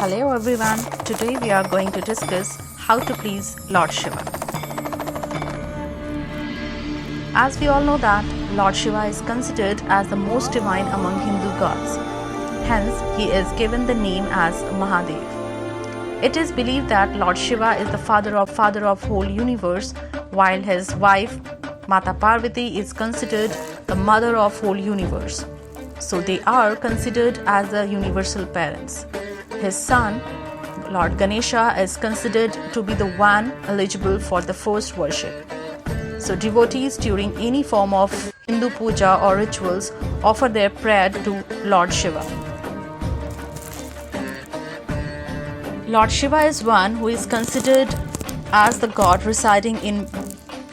Hello everyone, today we are going to discuss how to please Lord Shiva. As we all know that Lord Shiva is considered as the most divine among Hindu gods. Hence, he is given the name as Mahadev. It is believed that Lord Shiva is the father of whole universe, while his wife Mata Parvati is considered the mother of whole universe. So they are considered as the universal parents. His son, Lord Ganesha, is considered to be the one eligible for the first worship. So devotees during any form of Hindu puja or rituals offer their prayer to Lord Shiva. Lord Shiva is one who is considered as the god residing in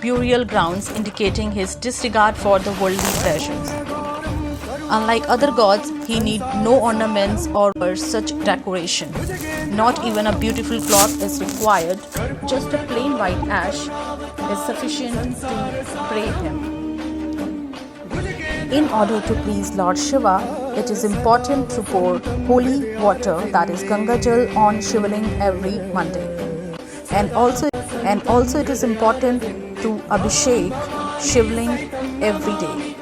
burial grounds, indicating his disregard for the worldly pleasures. Unlike other gods, he needs no ornaments or such decoration. Not even a beautiful cloth is required. Just a plain white ash is sufficient to pray him. In order to please Lord Shiva, it is important to pour holy water, that is Ganga Jal, on Shivling every Monday. And also it is important to Abhishek Shivling every day.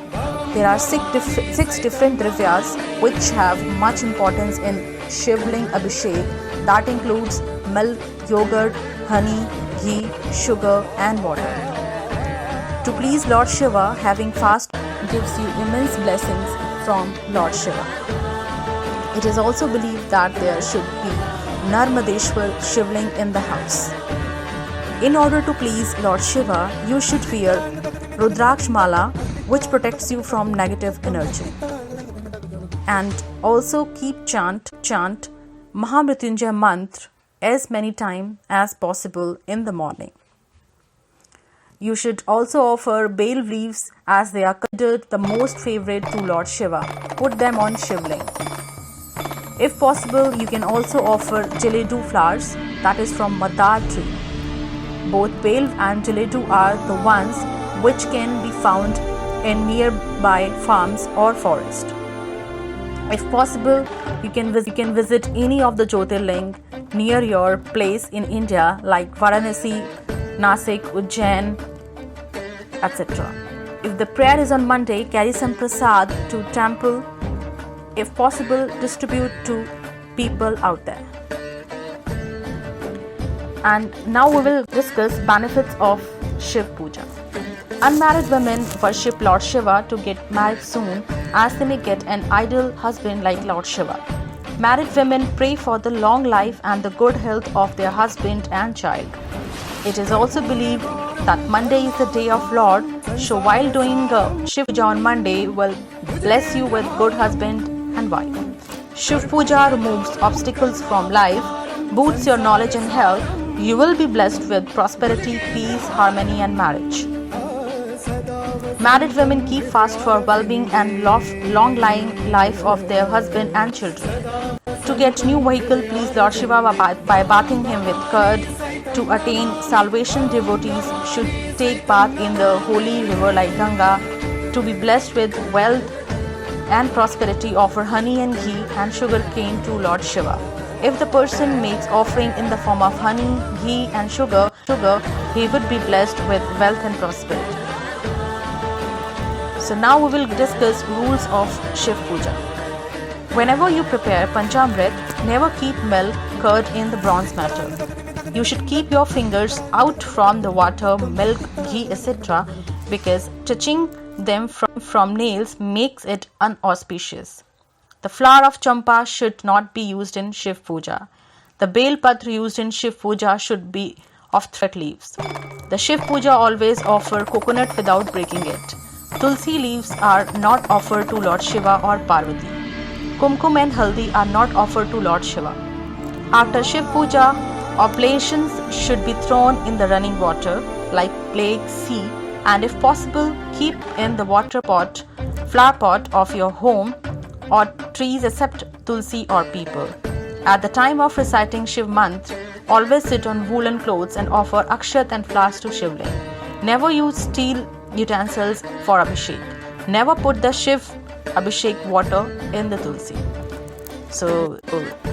There are six different dravyas which have much importance in Shivling Abhishek. That includes milk, yogurt, honey, ghee, sugar and water. To please Lord Shiva, having fast gives you immense blessings from Lord Shiva. It is also believed that there should be Narmadeshwar Shivling in the house. In order to please Lord Shiva, you should wear Rudraksh Mala, which protects you from negative energy. And also chant Mahamrityunjay mantra as many times as possible in the morning. You should also offer bale leaves, as they are considered the most favorite to Lord Shiva. Put them on Shivling. If possible, you can also offer Jaledu flowers, that is from Madar tree. Both bale and Jaledu are the ones which can be found in nearby farms or forest. If possible, you can visit any of the Jyotirling near your place in India, like Varanasi, Nasik, Ujjain, etc. If the prayer is on Monday, carry some prasad to temple. If possible, distribute to people out there. And now we will discuss benefits of Shiv Puja. Unmarried women worship Lord Shiva to get married soon, as they may get an ideal husband like Lord Shiva. Married women pray for the long life and the good health of their husband and child. It is also believed that Monday is the day of Lord, so while doing Shiv Puja on Monday will bless you with good husband and wife. Shiv Puja removes obstacles from life, boosts your knowledge and health. You will be blessed with prosperity, peace, harmony and marriage. Married women keep fast for well-being and long-lying life of their husband and children. To get new vehicle, please Lord Shiva by bathing him with curd. To attain salvation, devotees should take bath in the holy river like Ganga. To be blessed with wealth and prosperity, offer honey and ghee and sugar cane to Lord Shiva. If the person makes offering in the form of honey, ghee and sugar, he would be blessed with wealth and prosperity. So now we will discuss rules of Shiv Puja. Whenever you prepare Panchamrit, never keep milk, curd in the bronze metal. You should keep your fingers out from the water, milk, ghee, etc. because touching them from nails makes it unauspicious. The flower of champa should not be used in Shiv Puja. The bale patra used in Shiv Puja should be of thread leaves. The Shiv Puja always offer coconut without breaking it. Tulsi leaves are not offered to Lord Shiva or Parvati. Kumkum and haldi are not offered to Lord Shiva. After Shiv Puja, oblations should be thrown in the running water like lake, sea, and if possible, keep in the flower pot of your home or trees except tulsi or peepal. At the time of reciting Shiv mantra, always sit on woolen clothes and offer akshat and flowers to Shivling. Never use steel utensils for Abhishek. Never put the Shiv Abhishek water in the Tulsi. So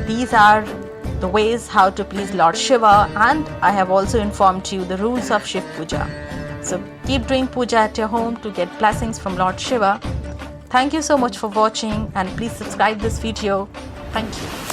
these are the ways how to please Lord Shiva, and I have also informed you the rules of Shiv Puja. So keep doing puja at your home to get blessings from Lord Shiva. Thank you so much for watching, and please subscribe this video. Thank you.